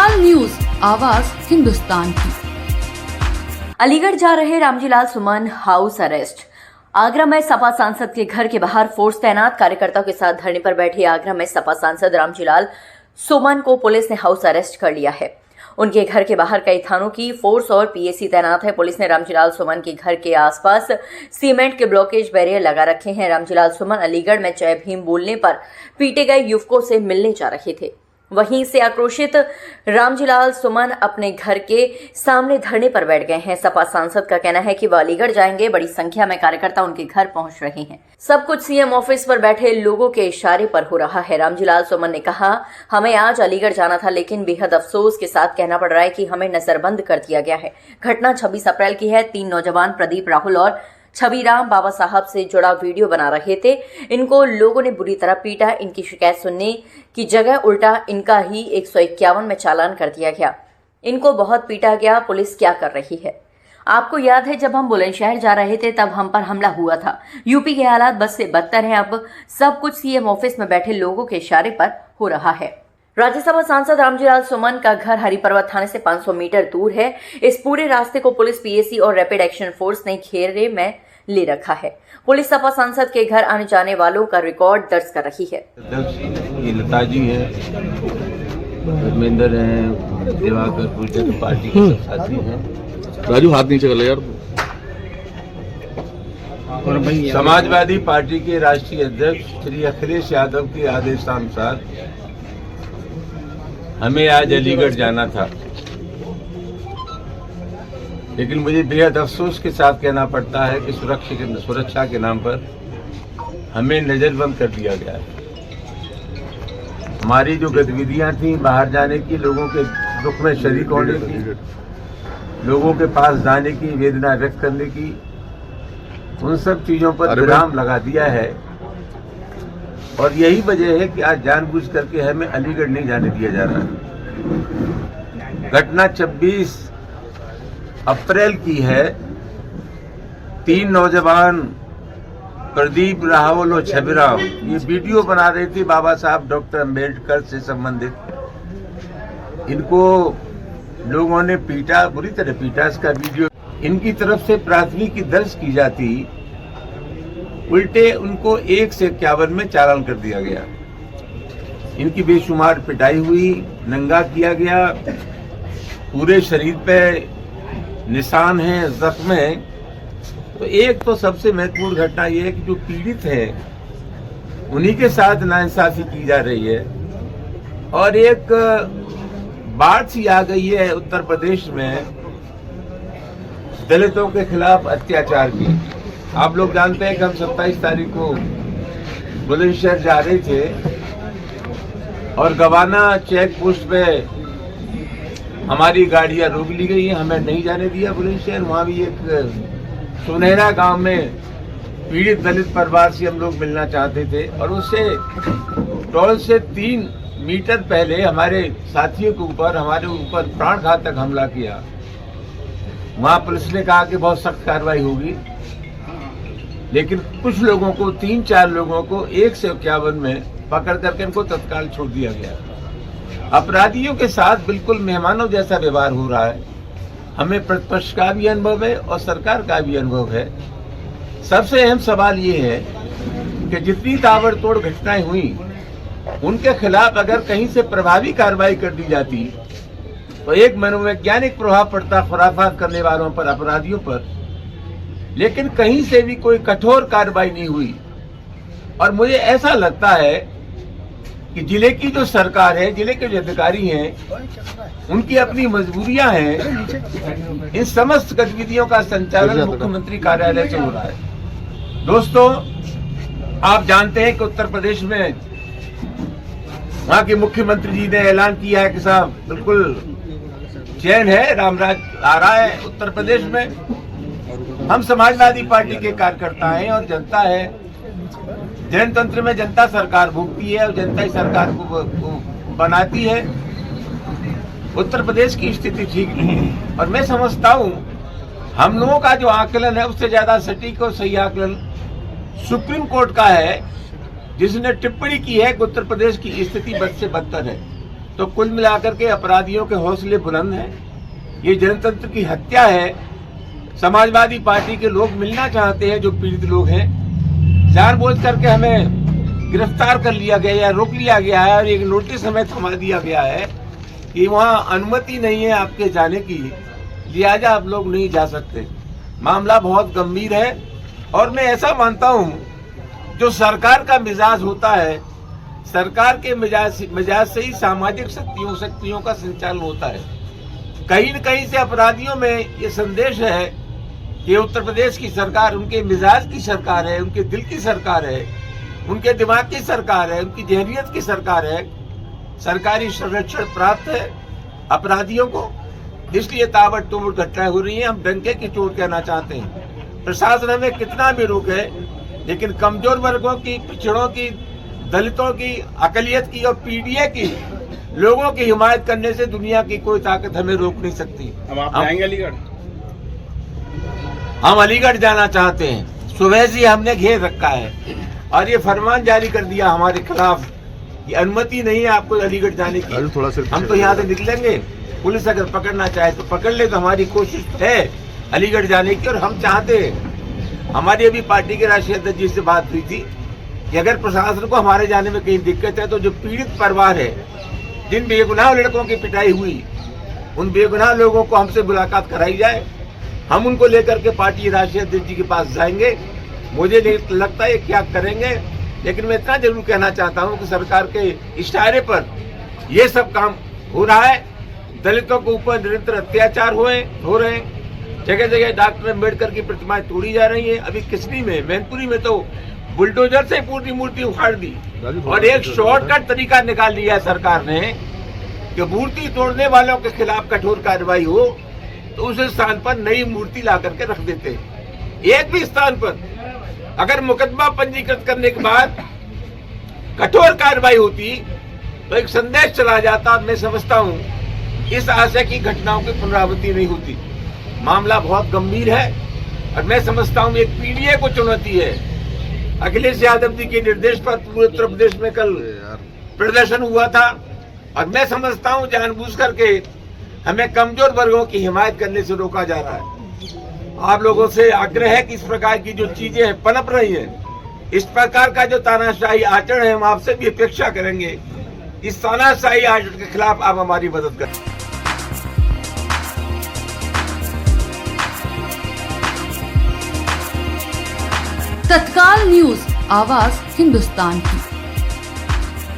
Ramjilal news, आवाज हिंदुस्तान की। अलीगढ़ जा रहे रामजीलाल सुमन हाउस अरेस्ट। आगरा में सपा सांसद के घर के बाहर फोर्स तैनात। कार्यकर्ताओं के साथ धरने पर बैठे आगरा में सपा सांसद रामजीलाल सुमन को पुलिस ने हाउस अरेस्ट कर लिया है। उनके घर के बाहर कई थानों की फोर्स और पीएसी तैनात है। पुलिस ने रामजीलाल सुमन के घर के आसपास सीमेंट के ब्लॉकेज बैरियर लगा रखे हैं। रामजीलाल सुमन अलीगढ़ में जय भीम बोलने पर पीटे गए युवकों से मिलने जा रहे थे। वहीं से आक्रोशित रामजीलाल सुमन अपने घर के सामने धरने पर बैठ गए हैं। सपा सांसद का कहना है कि वह अलीगढ़ जाएंगे। बड़ी संख्या में कार्यकर्ता उनके घर पहुंच रहे हैं। सब कुछ सीएम ऑफिस पर बैठे लोगों के इशारे पर हो रहा है। रामजीलाल सुमन ने कहा, हमें आज अलीगढ़ जाना था, लेकिन बेहद अफसोस के साथ कहना पड़ रहा है कि हमें नजरबंद कर दिया गया है। घटना 26 अप्रैल की है। 3 नौजवान प्रदीप, राहुल और छबीराम बाबा साहब से जुड़ा वीडियो बना रहे थे। इनको लोगों ने बुरी तरह पीटा। इनकी शिकायत सुनने की जगह उल्टा इनका ही 151 में चालान कर दिया गया। इनको बहुत पीटा गया। पुलिस क्या कर रही है? आपको याद है जब हम बुलंदशहर जा रहे थे तब हम पर हमला हुआ था। यूपी के हालात बस से बदतर हैं। अब सब कुछ सीएम ऑफिस में बैठे लोगों के इशारे पर हो रहा है। राज्यसभा सांसद रामजीलाल सुमन का घर हरिपर्वत थाने से 500 मीटर दूर है। इस पूरे रास्ते को पुलिस, पीएसी और रैपिड एक्शन फोर्स ने घेरे में ले रखा है। पुलिस सपा सांसद के घर आने जाने वालों का रिकॉर्ड दर्ज कर रही है। ये लता जी है, धर्मेंद्र है, दिवाकर पूजन पार्टी के सब साथी हैं। राजू हाथ नीचे कर ले यार। समाजवादी पार्टी के राष्ट्रीय अध्यक्ष श्री अखिलेश यादव के आदेशानुसार हमें आज अलीगढ़ जाना था, लेकिन मुझे बेहद अफसोस के साथ कहना पड़ता है कि सुरक्षा के नाम पर हमें नजरबंद कर दिया गया है। हमारी जो गतिविधियां थी बाहर जाने की, लोगों के दुख में शरीक होने की, लोगों के पास जाने की, वेदना व्यक्त करने की, उन सब चीजों पर विराम लगा दिया है। और यही वजह है कि आज जानबूझ करके हमें अलीगढ़ नहीं जाने दिया जा रहा है। घटना 26 अप्रैल की है। 3 नौजवान प्रदीप, राहुल और छबीराम ये वीडियो बना रहे थे बाबा साहब डॉक्टर अम्बेडकर से संबंधित। इनको लोगों ने पीटा, बुरी तरह पीटा। इसका वीडियो इनकी तरफ से प्राथमिकी दर्ज की जाती, उल्टे उनको 1 से 51 में चालान कर दिया गया। इनकी बेशुमार पिटाई हुई, नंगा किया गया, पूरे शरीर पे निशान है, जख्म है। तो एक तो सबसे महत्वपूर्ण घटना यह है कि जो पीड़ित है उन्हीं के साथ नाइंसाफी की जा रही है। और एक बाढ़ सी आ गई है उत्तर प्रदेश में दलितों के खिलाफ अत्याचार की। आप लोग जानते हैं कि हम 27 तारीख को बुलंदशहर जा रहे थे और गवाना चेक पोस्ट पे हमारी गाड़ियां रोक ली गई है। हमें नहीं जाने दिया बुलंदशहर। वहाँ भी एक सुनहरा गांव में पीड़ित दलित परिवार से हम लोग मिलना चाहते थे और उससे टोल से 3 मीटर पहले हमारे साथियों के ऊपर, हमारे ऊपर प्राण घातक हमला किया। वहाँ पुलिस ने कहा कि बहुत सख्त कार्रवाई होगी, लेकिन कुछ लोगों को, 3-4 लोगों को 1 से 51 में पकड़ करके इनको तत्काल छोड़ दिया गया। अपराधियों के साथ बिल्कुल मेहमानों जैसा व्यवहार हो रहा है। हमें प्रतिपक्ष का भी अनुभव है और सरकार का भी अनुभव है। सबसे अहम सवाल ये है कि जितनी ताबड़तोड़ घटनाएं हुई उनके खिलाफ अगर कहीं से प्रभावी कार्रवाई कर दी जाती तो एक मनोवैज्ञानिक प्रभाव पड़ता खुराफात करने वालों पर, अपराधियों पर। लेकिन कहीं से भी कोई कठोर कार्रवाई नहीं हुई। और मुझे ऐसा लगता है कि जिले की जो सरकार है, जिले के जो अधिकारी हैं, उनकी अपनी मजबूरियां हैं। इन समस्त गतिविधियों का संचालन मुख्यमंत्री कार्यालय से हो रहा है। दोस्तों, आप जानते हैं कि उत्तर प्रदेश में वहां के मुख्यमंत्री जी ने ऐलान किया है कि साहब बिल्कुल चैन है, रामराज आ रहा है उत्तर प्रदेश में। हम समाजवादी पार्टी के कार्यकर्ता हैं और जनता है। जनतंत्र में जनता सरकार भोगती है और जनता ही सरकार को बनाती है। उत्तर प्रदेश की स्थिति ठीक नहीं है और मैं समझता हूं हम लोगों का जो आकलन है उससे ज्यादा सटीक और सही आकलन सुप्रीम कोर्ट का है, जिसने टिप्पणी की है कि उत्तर प्रदेश की स्थिति बद से बदतर है। तो कुल मिलाकर के अपराधियों के हौसले बुलंद हैं। ये जनतंत्र की हत्या है। समाजवादी पार्टी के लोग मिलना चाहते हैं, जो पीड़ित लोग हैं। जानबूझ करके हमें गिरफ्तार कर लिया गया या रोक लिया गया है और एक नोटिस हमें थमा दिया गया है कि वहाँ अनुमति नहीं है आपके जाने की, लिहाजा आप लोग नहीं जा सकते। मामला बहुत गंभीर है और मैं ऐसा मानता हूँ, जो सरकार का मिजाज होता है, सरकार के मिजाज से ही सामाजिक शक्तियों का संचालन होता है। कहीं न कहीं से अपराधियों में ये संदेश है कि उत्तर प्रदेश की सरकार उनके मिजाज की सरकार है, उनके दिल की सरकार है, उनके दिमाग की सरकार है, उनकी जहनियत की सरकार है। सरकारी संरक्षण प्राप्त है अपराधियों को, इसलिए ताबड़तोड़ घटनाएं हो रही हैं। हम डंके की चोट कहना चाहते हैं। प्रशासन हमें कितना भी रोके, लेकिन कमजोर वर्गों की, पिछड़ों की, दलितों की, अकलियत की और पीडीए की लोगों की हिमायत करने से दुनिया की कोई ताकत हमें रोक नहीं सकती। हम अलीगढ़ जाना चाहते हैं। सुबह से हमने घेर रखा है और ये फरमान जारी कर दिया हमारे खिलाफ कि अनुमति नहीं है आपको अलीगढ़ जाने की। हम तो यहाँ से निकलेंगे, पुलिस अगर पकड़ना चाहे तो पकड़ ले, तो हमारी कोशिश है अलीगढ़ जाने की। और हम चाहते हैं, हमारी अभी पार्टी के राष्ट्रीय अध्यक्ष जी से बात हुई थी कि अगर प्रशासन को हमारे जाने में कहीं दिक्कत है तो जो पीड़ित परिवार है, जिन बेगुनाह लड़कों की पिटाई हुई, उन बेगुनाह लोगों को हमसे मुलाकात कराई जाए। हम उनको लेकर के पार्टी राष्ट्रीय अध्यक्ष जी के पास जाएंगे। मुझे नहीं लगता है क्या करेंगे, लेकिन मैं इतना जरूर कहना चाहता हूं कि सरकार के इशारे पर ये सब काम हो रहा है। दलितों के ऊपर निरंतर अत्याचार हो रहे हैं। जगह जगह डॉक्टर अम्बेडकर की प्रतिमाएं तोड़ी जा रही हैं। अभी किसनी में, मैनपुरी में तो बुलडोजर से पूरी मूर्ति उखाड़ दी और एक शॉर्टकट तरीका निकाल लिया है सरकार ने कि मूर्ति तोड़ने वालों के खिलाफ कठोर कार्रवाई हो, तो उस स्थान पर नई मूर्ति ला करके रख देते हैं। एक भी स्थान पर अगर मुकदमा पंजीकृत करने के बाद कठोर कार्रवाई होती तो एक संदेश चला जाता। मैं समझता हूं इस आशय की घटनाओं की पुनरावृत्ति नहीं होती। मामला बहुत गंभीर है और मैं समझता हूं एक पीडीए को चुनौती है। अखिलेश यादव जी के निर्देश पर पूरे उत्तर प्रदेश में कल प्रदर्शन हुआ था और मैं समझता हूं जानबूझ करके हमें कमजोर वर्गों की हिमायत करने से रोका जा रहा है। आप लोगों से आग्रह है कि इस प्रकार की जो चीजें पनप रही हैं, इस प्रकार का जो तानाशाही आचरण है, हम आपसे भी अपेक्षा करेंगे इस तानाशाही आचरण के खिलाफ आप हमारी मदद करें। तत्काल न्यूज, आवाज हिंदुस्तान की।